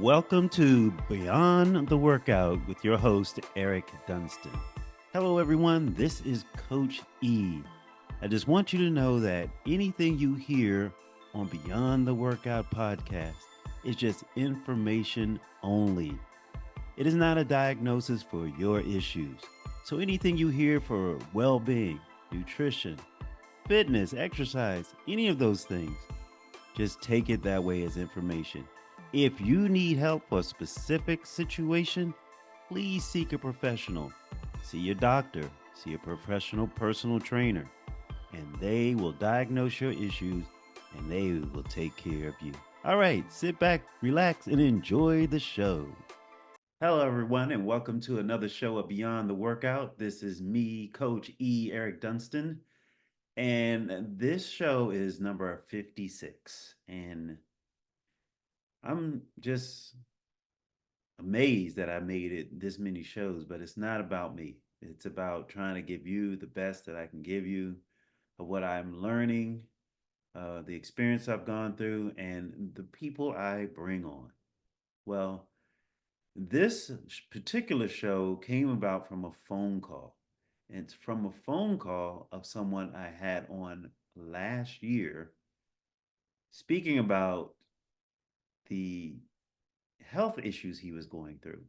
Welcome to Beyond the Workout with your host, Eric Dunstan. Hello, everyone. This is Coach E. I just want you to know that anything you hear on Beyond the Workout podcast is just information only. It is not a diagnosis for your issues. So anything you hear for well being, nutrition, fitness, exercise, any of those things, just take it that way as information. If you need help for a specific situation, please seek a professional. See your doctor, see a professional personal trainer, and they will diagnose your issues and they will take care of you. All right, sit back, relax, and enjoy the show. Hello, everyone, and welcome to another show of Beyond the Workout. This is me, Coach E. Eric Dunstan, and this show is number 56. And I'm just amazed that I made it this many shows, but it's not about me. It's about trying to give you the best that I can give you of what I'm learning, the experience I've gone through, and the people I bring on. Well, this particular show came about from a phone call. It's from a phone call of someone I had on last year speaking about the health issues he was going through.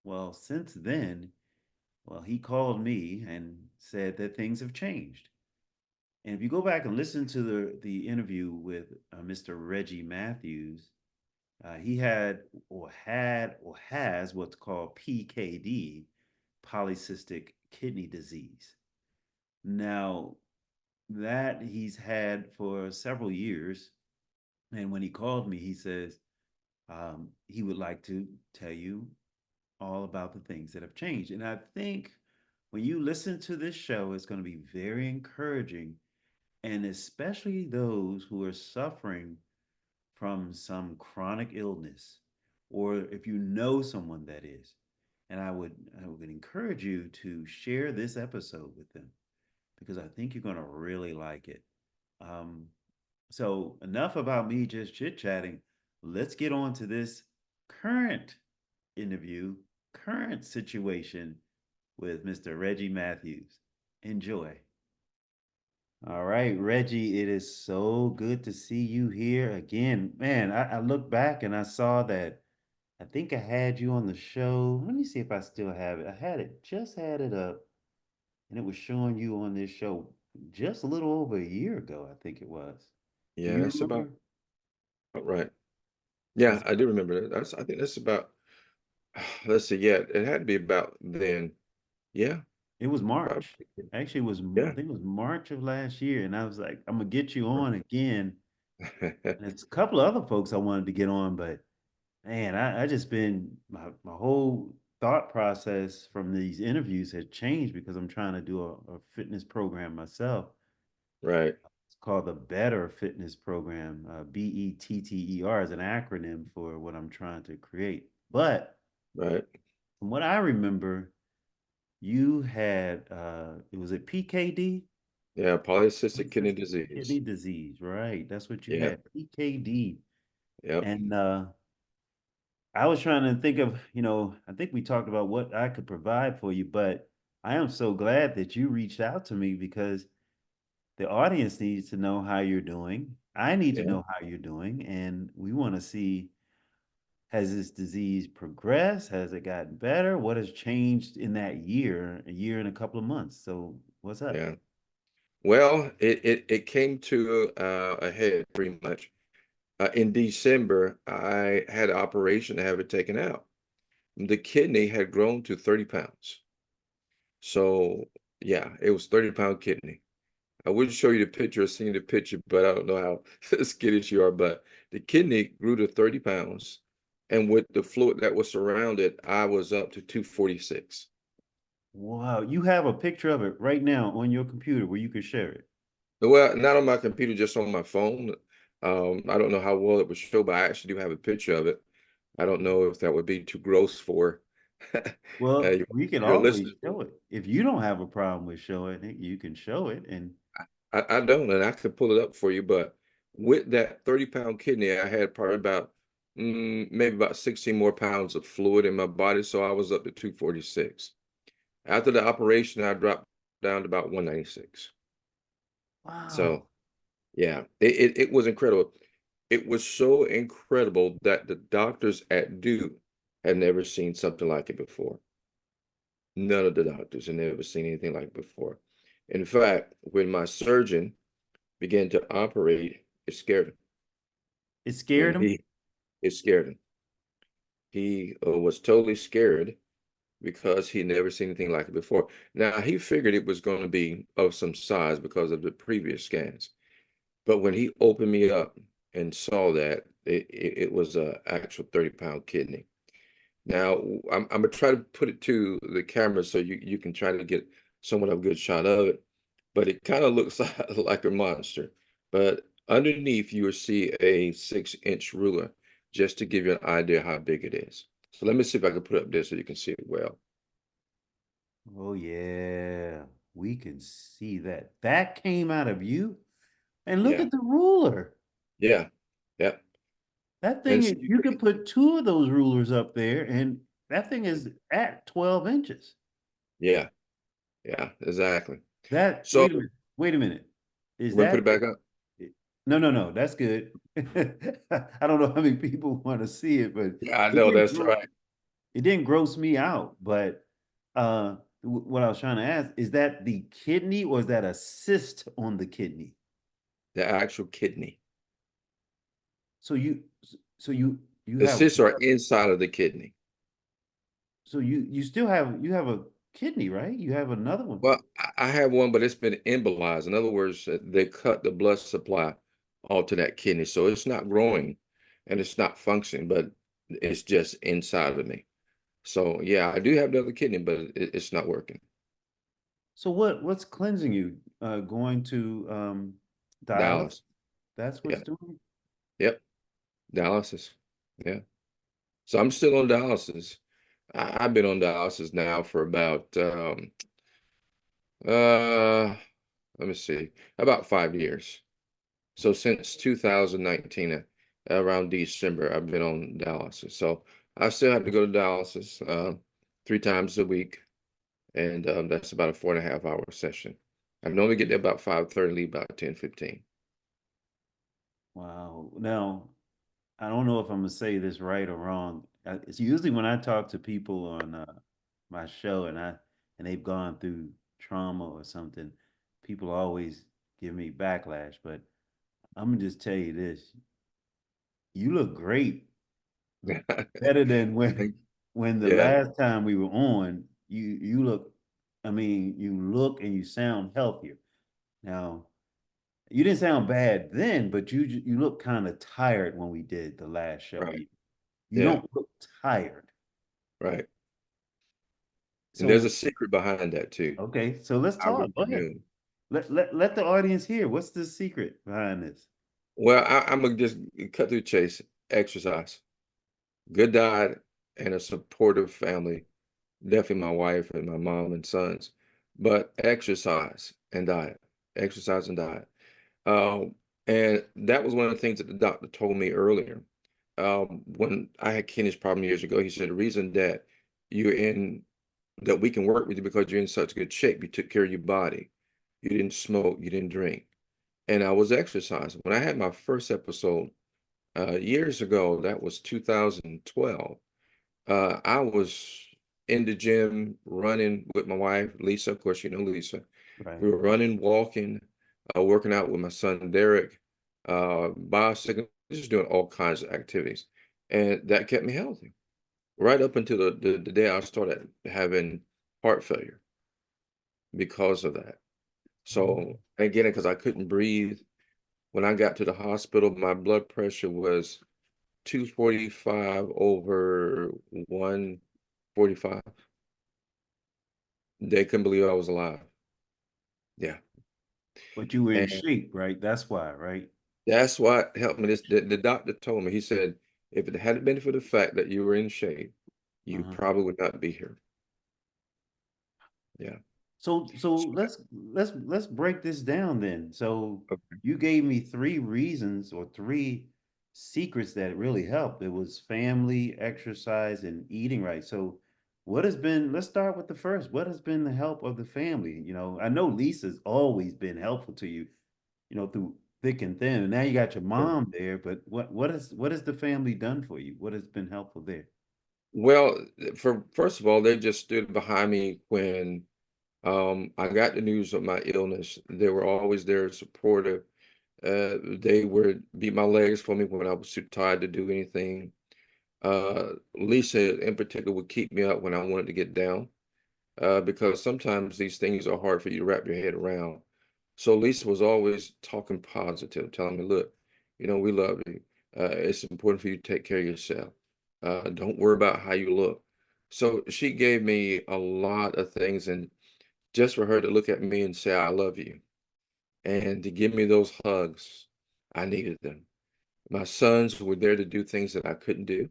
Well, since then, he called me and said that things have changed. And if you go back and listen to the interview with Mr. Reggie Matthews, he had or has what's called PKD, polycystic kidney disease. Now, that he's had for several years. And when he called me, he says he would like to tell you all about the things that have changed. And I think when you listen to this show, it's going to be very encouraging, and especially those who are suffering from some chronic illness, or if you know someone that is. And I would encourage you to share this episode with them because I think you're going to really like it. Um, so enough about me just chit chatting. Let's get on to this current interview, current situation with Mr. Reggie Matthews. Enjoy. All right, Reggie, it is so good to see you here again. Man, I looked back and I saw that I think I had you on the show. Let me see if I still have it. I had it, just had it up, and it was showing you on this show just a little over a year ago, I think it was. Do Yeah, you that's about remember? right. Yeah, Was I do remember that. I think that's about, let's see, yeah, it had to be about then. Yeah, It was probably. March. Actually, it was I Yeah. think it was March of last year, and I was like, I'm gonna get you on Right. again. And there's a couple of other folks I wanted to get on, but man, I just been my whole thought process from these interviews has changed because I'm trying to do a fitness program myself. Right. It's called the Better Fitness Program. BETTER is an acronym for what I'm trying to create. But Right. from what I remember, you had it was it PKD? Yeah, polycystic kidney Polycystic disease. kidney disease, right? That's what you Yeah. had, PKD. Yep. And I was trying to think of, I think we talked about what I could provide for you, but I am so glad that you reached out to me because the audience needs to know how you're doing. I need to Yeah. know how you're doing, and we want to see, has this disease progressed? Has it gotten better? What has changed in that year, a year and a couple of months? So, what's up? Yeah. Well, it came to a head pretty much. In December, I had an operation to have it taken out. The kidney had grown to 30 pounds. So, yeah, it was 30-pound kidney. I wouldn't show you the picture or seen the picture, but I don't know how skittish you are. But the kidney grew to 30 pounds. And with the fluid that was surrounded, I was up to 246. Wow, you have a picture of it right now on your computer where you can share it. Well, not on my computer, just on my phone. I don't know how well it would show, but I actually do have a picture of it. I don't know if that would be too gross for Well, your, we can your always listeners. show it. If you don't have a problem with showing it, you can show it. And I don't, and I can pull it up for you. But with that 30-pound kidney, I had probably about maybe about 16 more pounds of fluid in my body, so I was up to 246. After the operation, I dropped down to about 196. Wow. So yeah, it was incredible. It was so incredible that the doctors at Duke had never seen something like it before. None of the doctors had never seen anything like it before. In fact, when my surgeon began to operate, it scared him. It scared And him? it scared him. He was totally scared because he'd never seen anything like it before. Now, he figured it was going to be of some size because of the previous scans. But when he opened me up and saw that, it was a actual 30-pound kidney. Now, I'm gonna try to put it to the camera so you can try to get somewhat of a good shot of it. But it kind of looks like a monster. But underneath, you will see a 6-inch ruler, just to give you an idea how big it is. So let me see if I can put it up there so you can see it well. Oh yeah. We can see that. That came out of you. And look Yeah, at the ruler. yeah, yeah. That thing And so is, you could put two of those rulers up there, and that thing is at 12 inches. yeah, yeah, exactly. That, So wait a minute. Is you want to put that, it back up? no, no, no, that's good. I don't know how many people want to see it, but Yeah, I it know didn't that's gross, right. it didn't gross me out. But what I was trying to ask, is that the kidney or is that a cyst on the kidney? The actual kidney. So you, so you The have, cysts are inside of the kidney. so you still have, you have a kidney, right? You have another one. Well, I have one, but it's been embolized. In other words, they cut the blood supply off to that kidney. So it's not growing and it's not functioning, but it's just inside of me. So yeah, I do have the other kidney, but it's not working. So what's cleansing you? Going to dialysis? Dialysis. That's what's Yeah. doing it? Yep. Dialysis. Yeah. So I'm still on dialysis. I've been on dialysis now for about uh let me see, about 5 years. So since 2019, around December, I've been on dialysis. So I still have to go to dialysis 3 times a week, and that's about a 4.5 hour session. I normally get there about 5:30, leave about 10:15. Wow. Now, I don't know if I'm gonna say this right or wrong. It's usually when I talk to people on my show and they've gone through trauma or something, people always give me backlash. But I'm gonna just tell you this: you look great, better than when the Yeah, last time we were on. You look, I mean, you look and you sound healthier. Now, you didn't sound bad then, but you look kind of tired when we did the last show. right. You Yeah, don't look tired. right. And there's a So, secret behind that too. okay, so let's I talk. Go ahead. recommend. Let the audience hear. What's the secret behind this? Well, I'm gonna just cut through the chase. Exercise, good diet, and a supportive family. Definitely my wife and my mom and sons, but exercise and diet, exercise and diet. And that was one of the things that the doctor told me earlier. When I had kidney problem years ago, he said the reason that you're in that we can work with you because you're in such good shape. You took care of your body. You didn't smoke. You didn't drink. And I was exercising. When I had my first episode years ago, that was 2012. I was in the gym running with my wife, Lisa. Of course, you know Lisa. Right. We were running, walking, working out with my son Derek, bicycling, just doing all kinds of activities. And that kept me healthy right up until the day I started having heart failure because of that. So, again, because I couldn't breathe, when I got to the hospital, my blood pressure was 245 over 145. They couldn't believe I was alive. Yeah. But you were in And shape, right? That's why, right? that's what helped me. The doctor told me, he said, if it hadn't been for the fact that you were in shape, you Uh-huh. probably would not be here. Yeah. So So, let's break this down then. So okay. you gave me three reasons or three secrets that really helped. It was family, exercise, and eating right. So, what has been, let's start with the first. What has been the help of the family? I know Lisa's always been helpful to you, through thick and thin. And now you got your Yeah. mom there, but what has the family done for you? What has been helpful there? Well, for first of all, they just stood behind me when I got the news of my illness. They were always there, supportive. They would beat my legs for me when I was too tired to do anything. Lisa, in particular, would keep me up when I wanted to get down, because sometimes these things are hard for you to wrap your head around. So Lisa was always talking positive, telling me, "Look, we love you. It's important for you to take care of yourself. Don't worry about how you look." So she gave me a lot of things, and just for her to look at me and say, "I love you," and to give me those hugs, I needed them. My sons were there to do things that I couldn't do.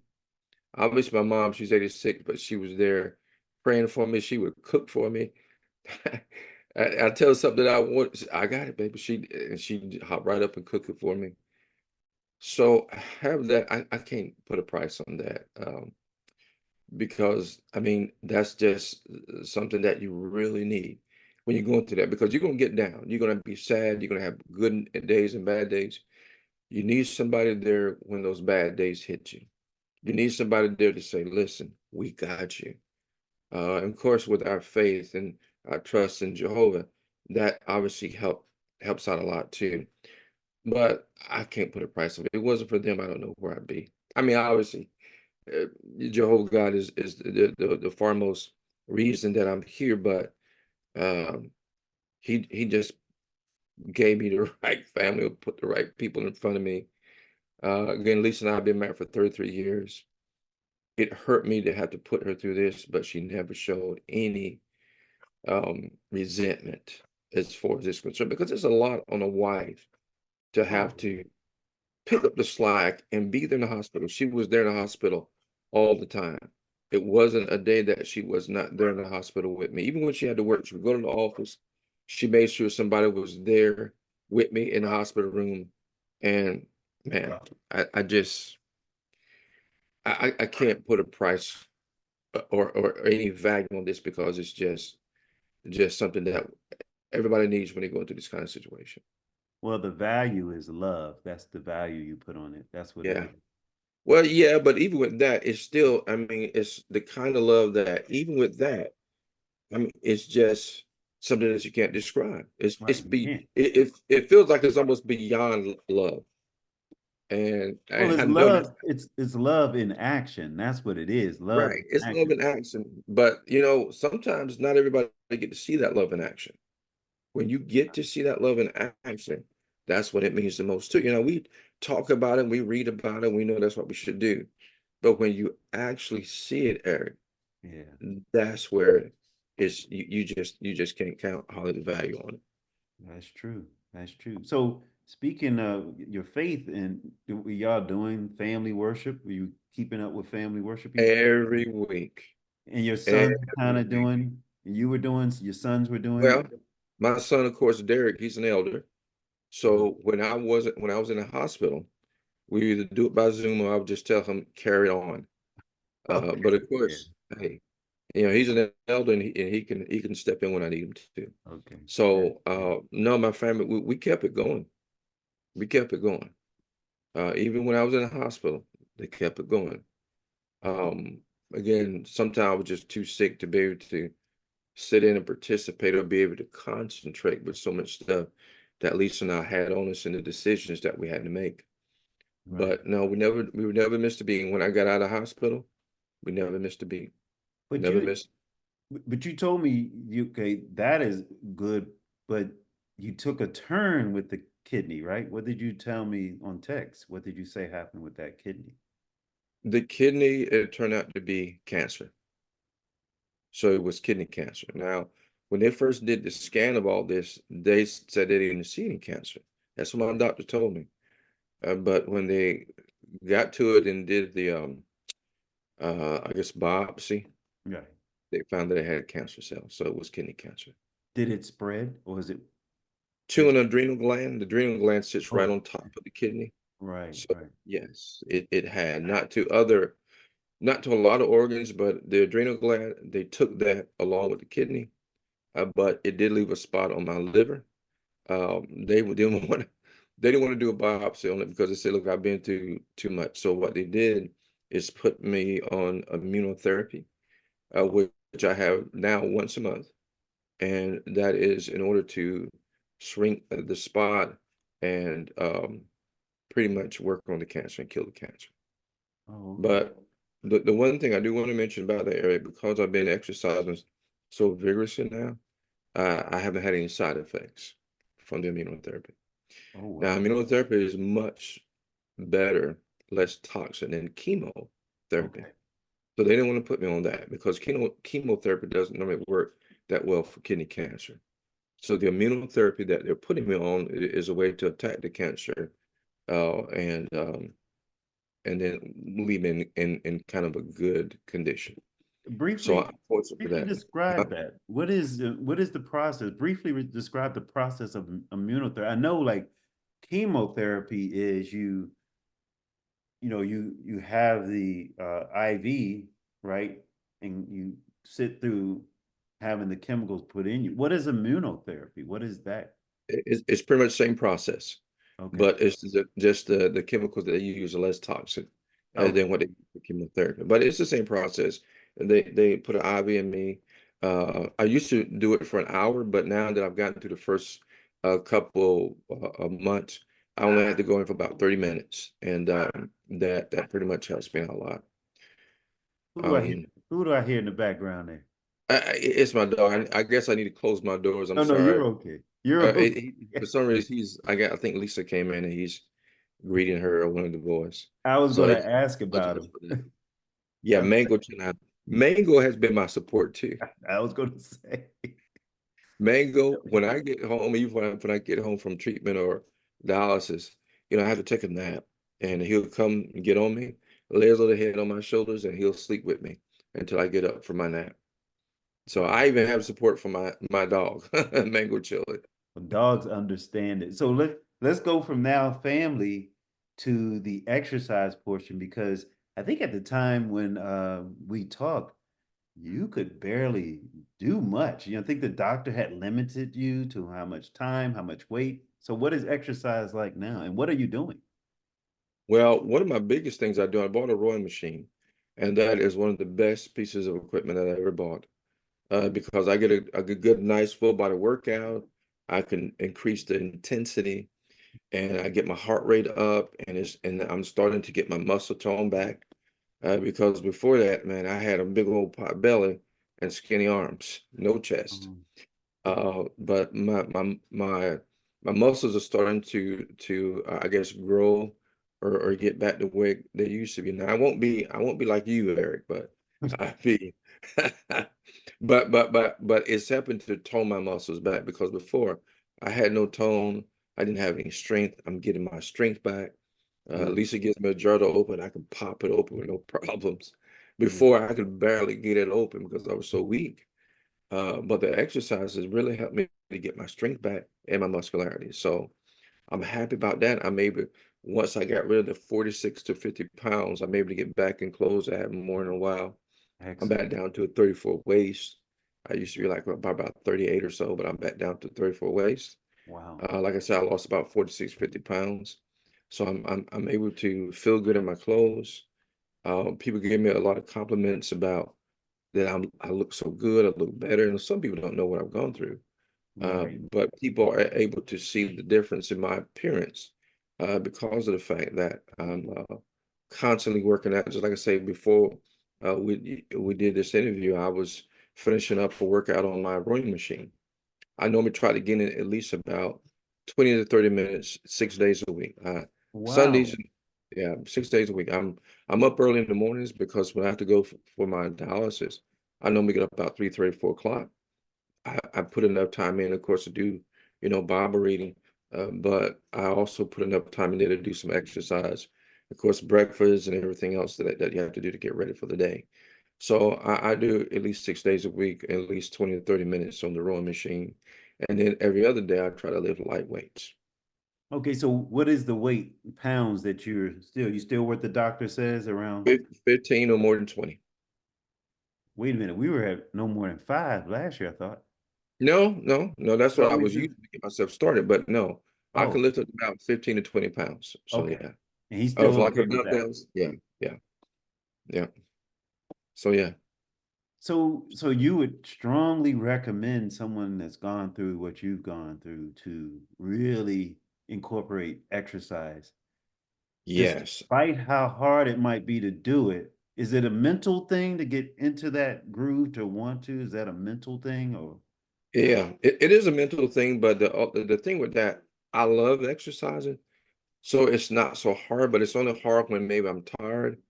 Obviously, my mom, she's 86, but she was there praying for me. She would cook for me. I tell her something that I want. I got it, baby. She'd hop right up and cook it for me. So have that. I can't put a price on that, because I mean that's just something that you really need when you're going through that, because you're gonna get down. You're gonna be sad. You're gonna have good days and bad days. You need somebody there when those bad days hit you. You need somebody there to say, "Listen, we got you." And of course, with our faith and our trust in Jehovah, that obviously helps out a lot too. But I can't put a price on it. If it wasn't for them, I don't know where I'd be. I mean, obviously, uh, Jehovah God is the foremost reason that I'm here, but um, he just gave me the right family, put the right people in front of me. Again, Lisa and I have been married for 33 years. It hurt me to have to put her through this, but she never showed any resentment as far as this concerned, because there's a lot on a wife to have Oh, to pick up the slack and be there in the hospital. She was there in the hospital all the time. It wasn't a day that she was not there in the hospital with me. Even when she had to work, she would go to the office. She made sure somebody was there with me in the hospital room. And man, I just I can't put a price, or any value on this, because it's just something that everybody needs when they go into this kind of situation. well, the value is love. That's the value you put on it. That's what it Yeah. is. Well, yeah, but even with that, it's still, I mean, it's the kind of love that even with that, I mean, it's just something that you can't describe. It's Right. You be can't. it feels like it's almost beyond love. And Well, I it's know that, love. It's love in action. That's what it is. Love right. in It's love action. in action, but sometimes not everybody get to see that love in action. When you get to see that love in action, that's what it means the most too. We talk about it, we read about it, we know that's what we should do. But when you actually see it, Eric, Yeah, that's where you just can't count holiday value on it. that's true. That's true. So speaking of your faith, and were y'all doing family worship? Were you keeping up with family worship each? Every week. And your sons were kind Every of week. doing, and you were doing, your sons were doing. Well, my son, of course, Derek, he's an elder. Uh, So when I was in the hospital, we either do it by Zoom or I would just tell him carry on. okay. But of Yeah. course, hey, he's an elder, and he can step in when I need him to. Okay. That's So good. no, my family, we kept it going. We kept it going. Even when I was in the hospital, they kept it going. Um, Again, sometimes I was just too sick to be able to sit in and participate or be able to concentrate with so much stuff that Lisa and I had on us and the decisions that we had to make. Right. But no, we never missed a beat. When I got out of hospital, we never missed a beat. But Never you, missed. but you told me okay, that is good, but you took a turn with the kidney, right? What did you tell me on text? What did you say happened with that kidney? The kidney, it turned out to be cancer. So it was kidney cancer. Now, when they first did the scan of all this, they said they didn't see any cancer. That's what my doctor told me. But when they got to it and did the, I guess, biopsy, Right. they found that it had cancer cells. So it was kidney cancer. Did it spread or is it To just an adrenal gland, the adrenal gland sits right oh on top of the kidney. Right, So right. yes, it had not to a lot of organs, but the adrenal gland, they took that along with the kidney, but it did leave a spot on my liver. Didn't want they didn't want to do a biopsy on it because they said, look, I've been through too much. So what they did is put me on immunotherapy, which I have now once a month, and that is in order to shrink the spot and pretty much work on the cancer and kill the cancer. Oh, okay. But the one thing I do want to mention about that area, because I've been exercising so vigorously now, I haven't had any side effects from the immunotherapy. Oh, Now, wow. immunotherapy is much better, less toxic than chemotherapy. Okay. So they didn't want to put me on that because chemotherapy doesn't normally work that well for kidney cancer. So the immunotherapy that they're putting me on is a way to attack the cancer, uh, and um, and then leave me in kind of a good condition. So Briefly, I'm fortunate for briefly that. Uh, describe that. What is the process? Briefly describe the process of immunotherapy. I know like chemotherapy is you have the IV, right? And you sit through having the chemicals put in you. What is immunotherapy? What is that? it's pretty much the same process, Okay. but it's just the chemicals that they use are less toxic Okay. than what they use for chemotherapy. But it's the same process. They put an IV in me. I used to do it for an hour, but now that I've gotten through the first couple of months, I only had to go in for about 30 minutes, and that pretty much helps me out a lot. Who do I hear? Um, Who do I hear in the background there? it's my dog. I guess I need to close my doors. I'm No, no, you're sorry. okay. You're For okay. some reason, I think Lisa came in and he's greeting her or one of the boys. I was So going I to ask about apologize him. for that. Yeah, I, Mango has been my support too. I was going to say. Mango, when I get home, even when I get home from treatment or dialysis, I have to take a nap, and he'll come and get on me, lay his little head on my shoulders, and he'll sleep with me until I get up for my nap. So I even have support from my dog, Mango Chili. Well, dogs understand it. So let's go from now family to the exercise portion because I think at the time when we talked, you could barely do much. I think the doctor had limited you to how much time, how much weight. So what is exercise like now, and what are you doing? Well, one of my biggest things I do, I bought a rowing machine, and that is one of the best pieces of equipment that I ever bought. Because I get a good, nice full body workout. I can increase the intensity, and I get my heart rate up, and I'm starting to get my muscle tone back. Because before that, man, I had a big old pot belly and skinny arms, no chest. Um, But my muscles are starting to I guess grow or get back to where they used to be. Now I won't be like you, Eric, but I be but it's happened to tone my muscles back because before I had no tone, I didn't have any strength. I'm getting my strength back. good. Lisa gives me a jar to open, I can pop it open with no problems. Yeah. Before I could barely get it open because I was so weak. But the exercises really helped me to get my strength back and my muscularity. So I'm happy about that. Once I got rid of the 46 to 50 pounds, I'm able to get back in clothes I haven't worn in a while. I'm Excellent. back down to a 34 waist. I used to be like about 38 or so, but I'm back down to 34 waist. Wow. Like I said, I lost about 46, 50 pounds. So I'm able to feel good in my clothes. People give me a lot of compliments about that I look so good, I look better. And some people don't know what I've gone through. Right. But people are able to see the difference in my appearance because of the fact that I'm constantly working out. Just like I said before, we did this interview, I was finishing up a workout on my rowing machine. I normally try to get in at least about 20 to 30 minutes, 6 days a week. Sundays, Wow. yeah, 6 days a week. I'm up early in the mornings because when I have to go for my dialysis, I normally get up about 3:30, 4 o'clock. I put enough time in, of course, to do, Bible reading, but I also put enough time in there to do some exercise, of course, breakfast and everything else that you have to do to get ready for the day. So I do at least 6 days a week, at least 20 to 30 minutes on the rowing machine. And then every other day I try to lift light weights. Okay, so what is the weight pounds that you still what the doctor says around? 15 or more than 20. Wait a minute, we were at no more than 5 last year, I thought. No, no, no, that's What what I always was been? using to get myself started, but no, I can Oh, lift up about 15 to 20 pounds. So okay. yeah. And he's Of still like a okay with that. dumbbells. Yeah, yeah, yeah. So yeah. So you would strongly recommend someone that's gone through what you've gone through to really incorporate exercise, Yes. despite how hard it might be to do it. Is it a mental thing to get into that groove to want to? Is that a mental thing or? Yeah, it is a mental thing, but the thing with that, I love exercising, so it's not so hard, but it's only hard when maybe I'm tired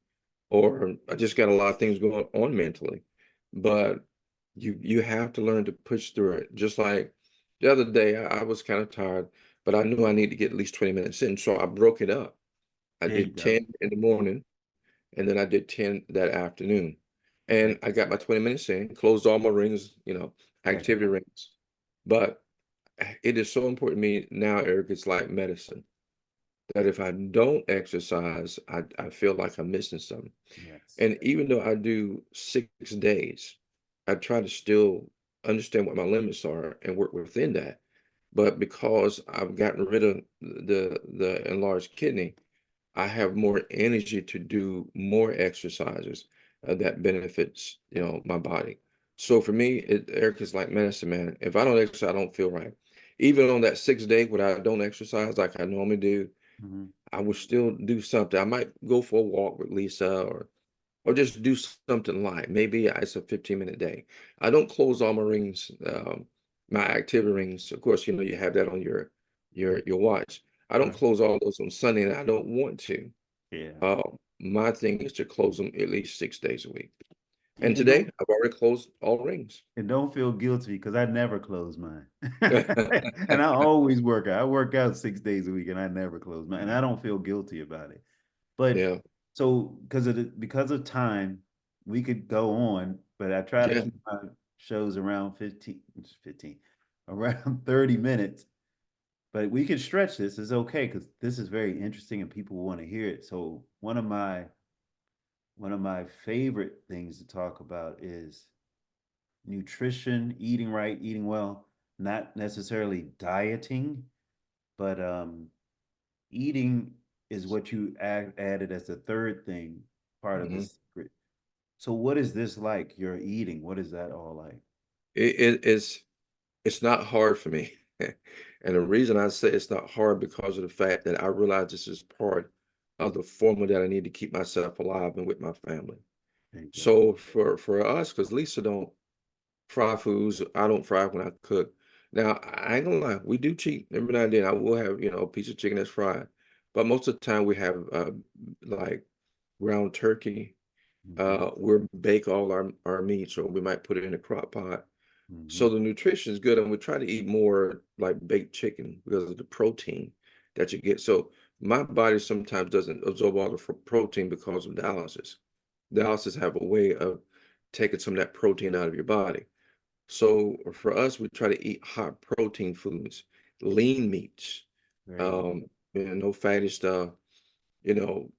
or I just got a lot of things going on mentally. But you have to learn to push through it. Just like the other day, I was kind of tired, but I knew I need to get at least 20 minutes in, so I broke it up. I There you did go. 10 in the morning, and then I did 10 that afternoon. Right. And I got my 20 minutes in, closed all my rings, Right. activity rings. But it is so important to me now, Eric, it's like medicine, that if I don't exercise, I feel like I'm missing something. Yes. And even though I do 6 days, I try to still understand what my limits are and work within that. But because I've gotten rid of the enlarged kidney, I have more energy to do more exercises that benefits, my body. So for me, Eric is like medicine, man. If I don't exercise, I don't feel right. Even on that 6th day when I don't exercise like I normally do, Mhm. I will still do something. I might go for a walk with Lisa or just do something light. Maybe it's a 15-minute day. I don't close all my rings, my activity rings. Of course, you have that on your watch. I don't Right. close all those on Sunday, and I don't want to. Yeah. Uh, my thing is to close them at least 6 days a week. And And don't today, I've already closed all rings. and don't feel guilty because I never close mine. And I always work out. I work out 6 days a week and I never close mine. And I don't feel guilty about it. But Yeah, so because of time, we could go on, but I try to yeah, keep my shows around 15, around 30 minutes. But we could stretch this. It's okay because this is very interesting and people want to hear it. So one of my favorite things to talk about is nutrition, eating right, eating well, not necessarily dieting, but eating is what you added as the third thing, part of the mhm. secret. So what is this like? Your eating, what is that all like? It's not hard for me. And the reason I say it's not hard because of the fact that I realize this is part of the formula that I need to keep myself alive and with my family. There you go. So for us, because Lisa don't fry foods, I don't fry when I cook. Now, I ain't gonna lie, we do cheat every now and then. I will have, a piece of chicken that's fried, but most of the time we have like ground turkey. Hmm. We'll bake all our meats, or we might put it in a crock pot. So Hmm. the nutrition is good, and we try to eat more like baked chicken because of the protein that you get. So my body sometimes doesn't absorb all the protein because of dialysis. Dialysis have a way of taking some of that protein out of your body. So for us, we try to eat high protein foods, lean meats, Very good. um, no fatty stuff, you know,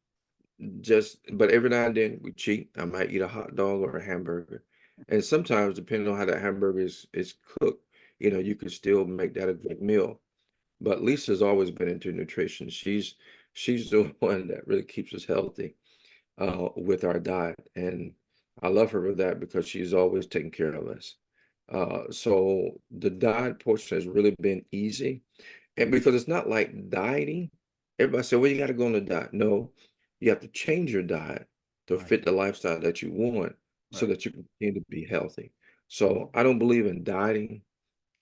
but every now and then we cheat. I might eat a hot dog or a hamburger. And sometimes, depending on how that hamburger is cooked, you can still make that a good meal. But Lisa's always been into nutrition. She's the one that really keeps us healthy with our diet. And I love her for that because she's always taking care of us. So the diet portion has really been easy. And because it's not like dieting, everybody say, well, you got to go on a diet. No, you have to change your diet to Right. fit the lifestyle that you want so Right. that you can continue to be healthy. So I don't believe in dieting.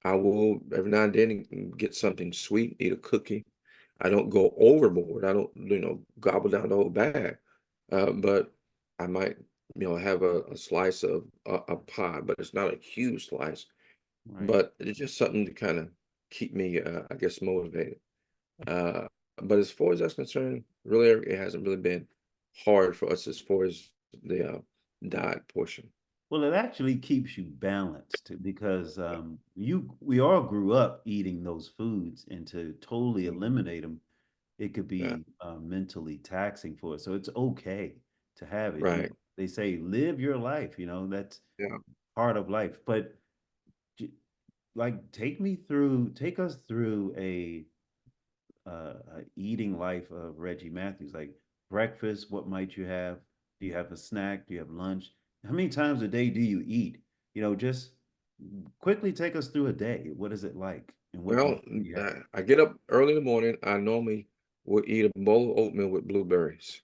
I will every now and then get something sweet, eat a cookie. I don't go overboard. I don't, gobble down the whole bag. But I might, have a slice of a pie, but it's not a huge slice. Right. But it's just something to kind of keep me, I guess, motivated. Uh, but as far as that's concerned, really, it hasn't really been hard for us as far as the diet portion. Well, it actually keeps you balanced because we all grew up eating those foods, and to totally Mm. eliminate them, it could Yeah, be mentally taxing for us. So it's okay to have it. You right. know, they say live your life. You know, that's Yeah. part of life. But j- like, take us through a eating life of Reggie Matthews. Like breakfast, what might you have? Do you have a snack? Do you have lunch? How many times a day do you eat? You know, just quickly take us through a day. What is it like? And what Well, do you have? I get up early in the morning. I normally will eat a bowl of oatmeal with blueberries,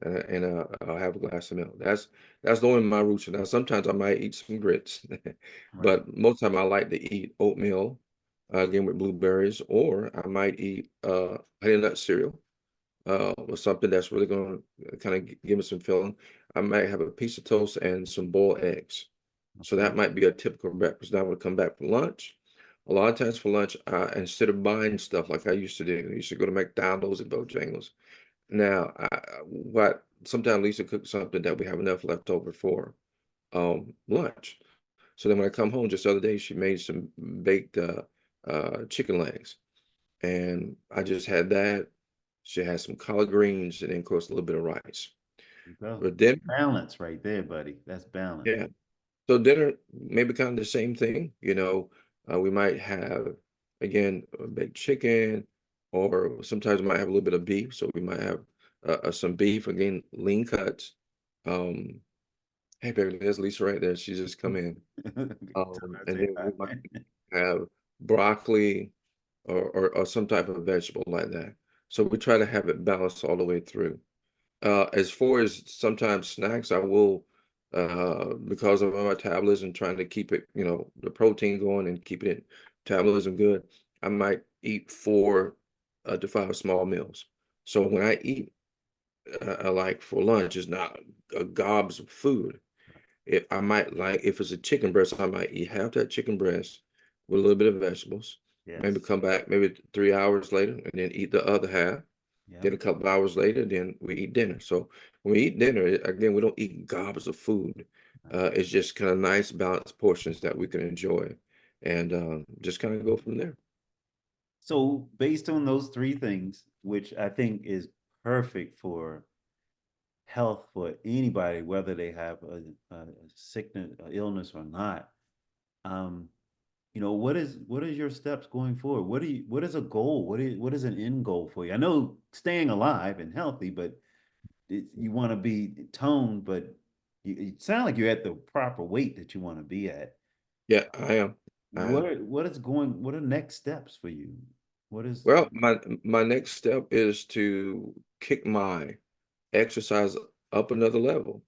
and I'll have a glass of milk. That's only my routine. Now, sometimes I might eat some grits, Right. but most time I like to eat oatmeal, again with blueberries, or I might eat honey nut cereal, or something that's really going to kind of give me some filling. I might have a piece of toast and some boiled eggs. So Okay. that might be a typical breakfast. Now, when I come back from lunch, a lot of times for lunch, instead of buying stuff like I used to do, I used to go to McDonald's and Bojangles. Now, what sometimes Lisa cooks something that we have enough left over for lunch. So then when I come home, just the other day, she made some baked chicken legs, and I just had that. She had some collard greens, and then of course a little bit of rice. You go. But That's then, balance right there, buddy. That's balance. yeah. So dinner, maybe kind of the same thing, we might have again baked chicken, or sometimes we might have a little bit of beef. So we might have some beef, again, lean cuts. Um, hey, baby, there's Lisa right there. She just come in. Tell her I And say then hi. we might have broccoli or some type of vegetable like that. So we try to have it balanced all the way through. As far as sometimes snacks, I will, because of my metabolism, trying to keep it, the protein going and keeping it metabolism good. I might eat 4 to 5 small meals. So when I eat, like for lunch, it's not a gobs of food. I might like if it's a chicken breast, I might eat half that chicken breast with a little bit of vegetables. Maybe Yes. come back maybe 3 hours later and then eat the other half. Then Yep. a couple of hours later, then we eat dinner. So when we eat dinner, again, we don't eat gobs of food. Right. It's just kind of nice balanced portions that we can enjoy, and just kind of go from there. So based on those three things, which I think is perfect for health for anybody, whether they have a sickness, a illness or not. Um, what is your steps going forward? What is a goal? What is an end goal for you? I know staying alive and healthy, but you want to be toned, but you sound like you're at the proper weight that you want to be at. Yeah, I am. I am. What are next steps for you? What is Well, my next step is to kick my exercise up another level.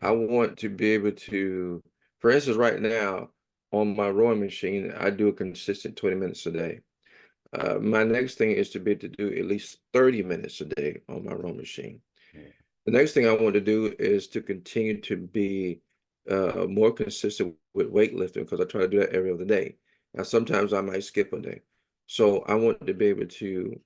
I okay? want to be able to, for instance, right now on my rowing machine, I do a consistent 20 minutes a day. My next thing is to be able to do at least 30 minutes a day on my rowing machine. Yeah. The next thing I want to do is to continue to be more consistent with weightlifting because I try to do that every other day. Now, sometimes I might skip a day. So I want to be able to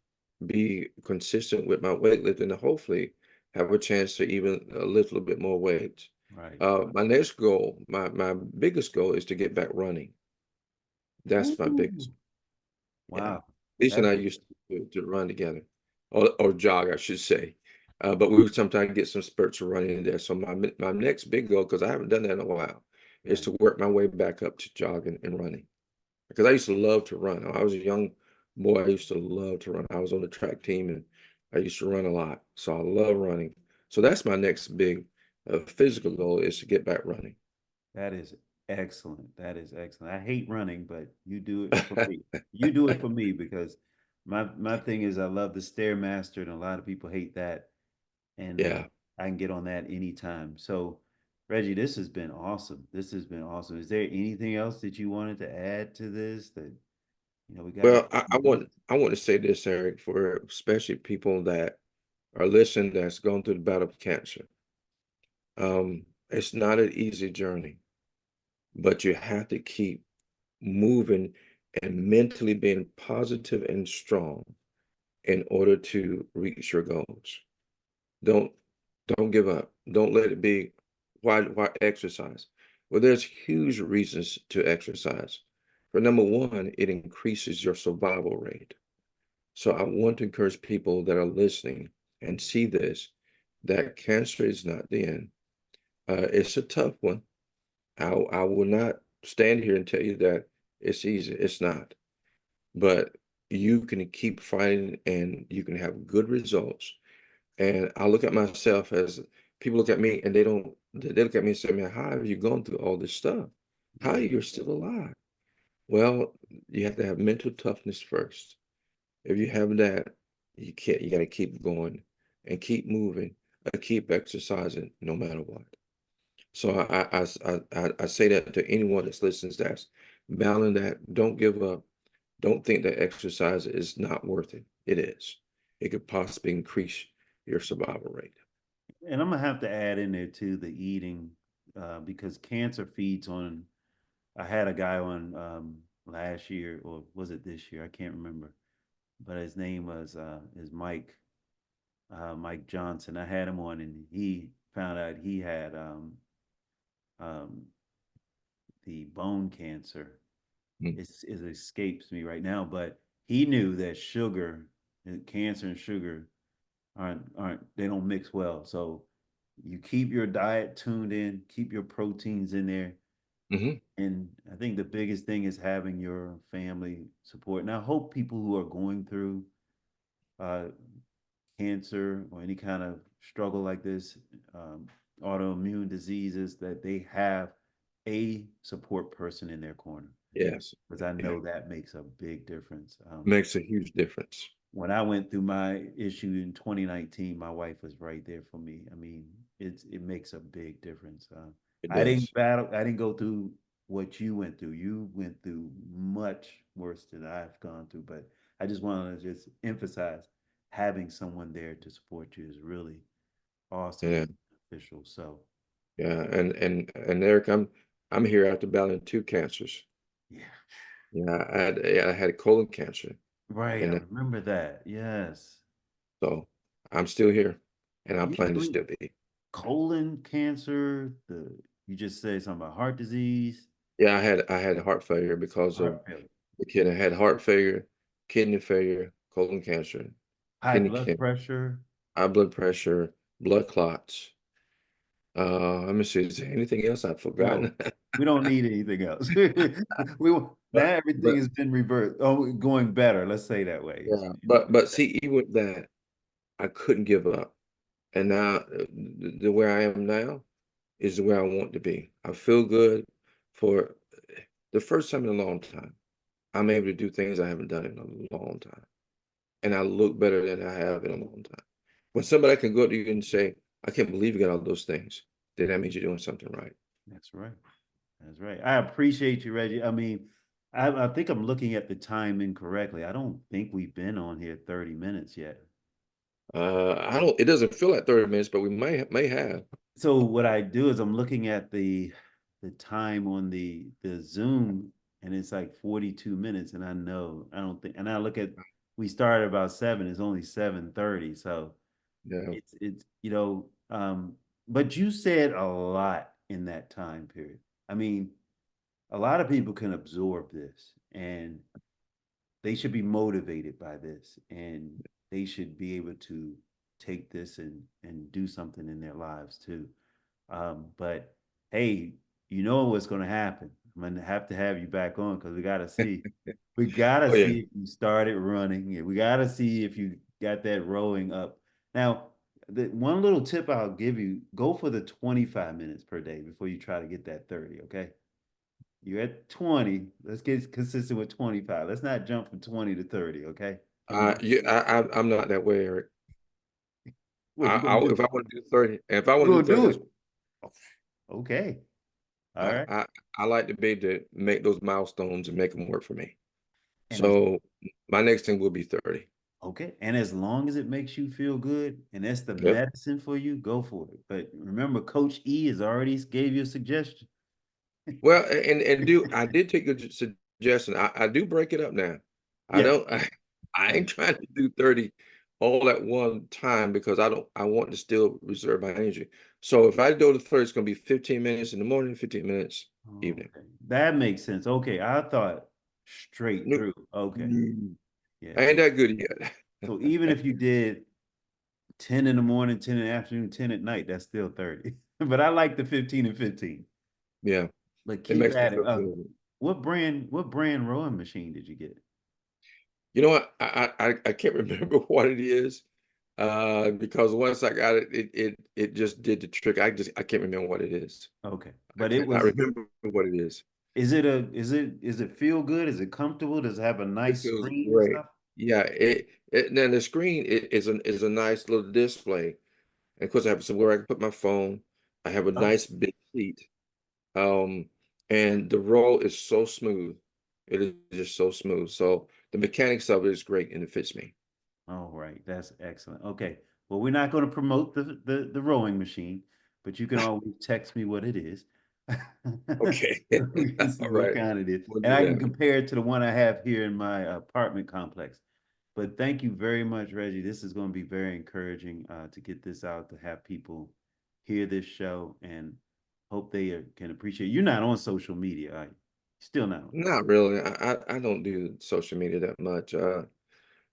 be consistent with my weightlifting and hopefully have a chance to even lift a little bit more weight. Right. My next goal, my biggest goal is to get back running. That's my Ooh. biggest. Yeah. Wow. Lisa and That's I used to run together, or jog, I should say. But we would sometimes get some spurts of running in there. So my next big goal, because I haven't done that in a while, is right. to work my way back up to jogging and running. Because I used to love to run. When I was a young boy, I used to love to run. I was on the track team and I used to run a lot. So I love running. So that's my next big physical goal is to get back running. That is excellent. That is excellent. I hate running, but you do it for me. You do it for me because my thing is I love the Stairmaster, and a lot of people hate that, and Yeah. I can get on that anytime. So, Reggie, this has been awesome. This has been awesome. Is there anything else that you wanted to add to this that we got a Well, couple minutes? I want to say this, Eric, for especially people that are listening that's going through the battle of cancer. It's not an easy journey, but you have to keep moving and mentally being positive and strong in order to reach your goals. Don't don't give up. Don't let it be why exercise. Well, there's huge reasons to exercise. For number one, it increases your survival rate. So I want to encourage people that are listening and see this, that cancer is not the end. It's a tough one. I will not stand here and tell you that it's easy. It's not. But you can keep fighting and you can have good results. And I look at myself as people look at me and they look at me and say, man, how have you gone through all this stuff? How are Yeah. you still alive? Well, you have to have mental toughness first. If you have that, you got to keep going and keep moving and keep exercising no matter what. So I say that to anyone that's listening, that's battling that, don't give up. Don't think that exercise is not worth it. It is. It could possibly increase your survival rate. And I'm gonna have to add in there too the eating, because cancer feeds on. I had a guy on last year, or was it this year? I can't remember, but his name was is Mike Johnson. I had him on, and he found out he had um, the bone cancer. Mm. It escapes me right now, but he knew that cancer and sugar aren't they don't mix well. So you keep your diet tuned in, keep your proteins in there. Hmm. And I think the biggest thing is having your family support. And I hope people who are going through uh, cancer or any kind of struggle like this, um, autoimmune diseases, that they have a support person in their corner, Yes. because I Yeah. know that makes a big difference. Makes a huge difference. When I went through my issue in 2019, my wife was right there for me. I mean, it makes a big difference. It I does. didn't battle. I didn't go through what you went through. You went through much worse than I've gone through. But I just want to just emphasize having someone there to support you is really awesome Yeah. and beneficial. So Yeah. And Eric, I'm here after battling two cancers. yeah, Yeah, I had colon cancer, right. I and remember that. Yes. so I'm still here, and I You plan to we still be. colon cancer. You just said something about heart disease, Yeah, I had heart failure because of heart failure. the kid. I had heart failure, kidney failure, colon cancer, High kidney blood cancer, pressure. high blood pressure, blood clots. Let me see, is there anything else I've No, forgotten? we don't need anything else. Now But everything but has been reversed. Oh, going better. Let's say that way. yeah, but see, even with that, I couldn't give up. And now the where I am now is where I want to be. I feel good for the first time in a long time. I'm able to do things I haven't done in a long time. And I look better than I have in a long time. When somebody can go to you and say, I can't believe you got all those things, then that means you're doing something right. That's right. That's right. I appreciate you, Reggie. I mean, I think I'm looking at the time incorrectly. I don't think we've been on here 30 minutes yet. It doesn't feel like 30 minutes, but we may have. So what I do is I'm looking at the time on the Zoom, and it's like 42 minutes, and I don't think, and I look at, we started about 7, it's only 7:30. So Yeah. it's but you said a lot in that time period. I mean, a lot of people can absorb this, and they should be motivated by this, and they should be able to take this and do something in their lives too. But hey, you know what's going to happen. I'm going to have you back on, because we got to Oh, yeah. see if you started running. Yeah, we got to see if you got that rowing up. Now, the one little tip I'll give you, go for the 25 minutes per day before you try to get that 30. Okay. You're at 20. Let's get consistent with 25. Let's not jump from 20 to 30. Okay. Can we do I'm not that way, Eric. what you gonna do? If I want to do 30, if I You want to gonna do 30, do that's it? Okay. All I, right. I I like to be able to make those milestones and make them work for me. And as So my next thing will be 30. Okay. And as long as it makes you feel good and that's the Yep. medicine for you, go for it. But remember, Coach E has already gave you a suggestion. Well, and do I did take a suggestion. I do break it up now. I Yeah. don't I ain't trying to do 30 all at one time because I want to still reserve my energy. So if I do the 30, it's going to be 15 minutes in the morning, 15 minutes Oh, evening. okay. That makes sense. Okay, I thought straight Nope. through. Okay. Mm, Yeah. I ain't that good yet. So even if you did 10 in the morning, 10 in the afternoon, 10 at night, that's still 30. But I like the 15 and 15. Yeah, But it keep makes me at it. feel good. What brand rowing machine did you get? You know what? I can't remember what it is, because once I got it, it just did the trick. I can't remember what it is. Okay. I But it cannot was remember what it is. is it feel good? Is it comfortable? Does it have a It nice feels screen and great. stuff? Yeah, it then the screen is a nice little display. And of course, I have somewhere I can put my phone. I have a Oh, nice big seat. Um, and the roll is so smooth. It is just so smooth. So the mechanics of it is great and it fits me. all right. That's excellent. Okay. Well, we're not going to promote the rowing machine, but you can always text me what it is. Okay. We can see All what right. kind it is. We'll And do I can that. compare it to the one I have here in my apartment complex. But thank you very much, Reggie. This is going to be very encouraging to get this out, to have people hear this show and hope they can appreciate. You're not on social media, are you? Still not on. Not really. I don't do social media that much.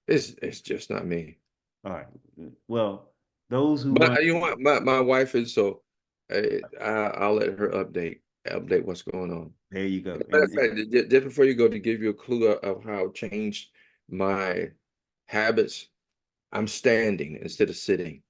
It's just not me. All right. Well, those who But want, you know what? My wife is so I'll let her update what's going on. there you And go. matter of And fact, just before you go, to give you a clue of how I've changed my habits, I'm standing instead of sitting.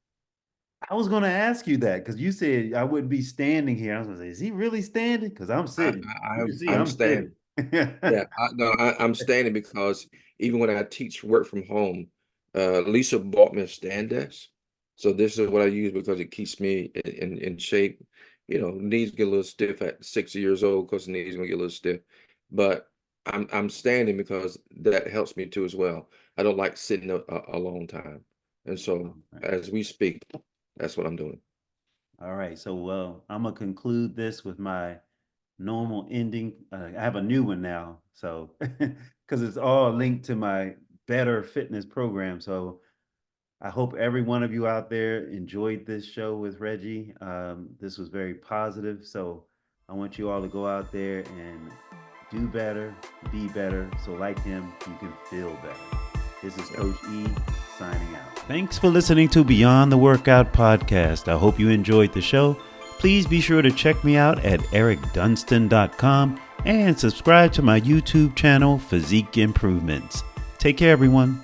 I was going to ask you that because you said I wouldn't be standing here. I was going to say, is he really standing? Because I'm I, sitting. I You can I'm see I'm I'm standing. sitting. Yeah, no, I'm standing because even when I teach work from home, Lisa bought me a stand desk. So this is what I use because it keeps me in shape. You know, knees get a little stiff at 60 years old because the knees gonna get a little stiff. But I'm standing because that helps me too as well. I don't like sitting a long time. And so All right. as we speak, that's what I'm doing. All right. So, well, I'm going to conclude this with my normal ending. I have a new one now. So, because it's all linked to my better fitness program. So, I hope every one of you out there enjoyed this show with Reggie. This was very positive. So, I want you all to go out there and do better, be better. So, like him, you can feel better. This is Yeah. Coach E signing out. Thanks for listening to Beyond the Workout podcast. I hope you enjoyed the show. Please be sure to check me out at ericdunstan.com and subscribe to my YouTube channel, Physique Improvements. Take care, everyone.